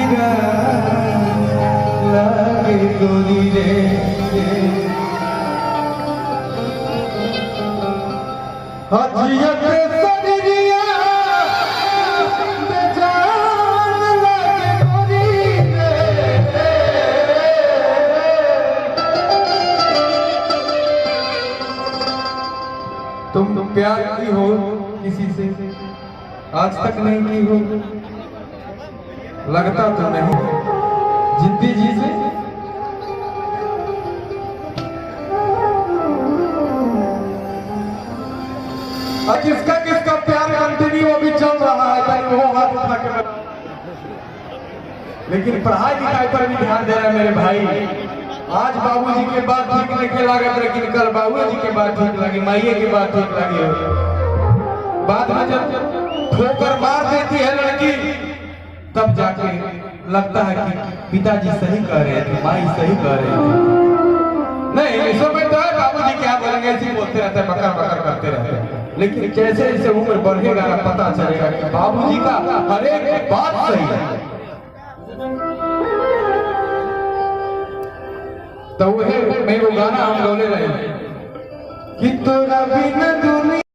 हीरा लागे गोरी रे हजियत सरिया बेजान लागे गोरी रे तुम प्यार की हो किसी से आज तक नहीं की हो लगता तो नहीं जिद्दी जी से और किसका किसका प्यार कंटिन्यू अभी चल रहा है भाई वो हाथ उठा के लेकिन पढ़ाई लिखाई पर भी ध्यान दे रहे हैं मेरे भाई आज बाबूजी के बात ठीक नहीं लागत लेकिन कल बाबूजी के बात ठीक लगी माइये की बात ठीक लगी बाद में जब ठोकर मार देती है लड़की तब जाके लगता है कि पिताजी सही कह रहे थे माई सही कह रहे थे नहीं ऐसा में तो है बाबूजी क्या बोलेंगे ऐसे बोलते रहते हैं बकर बकर करते रहते हैं लेकिन जैसे जैसे उम्र बढ़ेगा ना पता चलेगा कि बाबूजी का हर एक बात सही है तो वह मैं वो गाना हम बोले रहे कि तोरा बिना दुनिया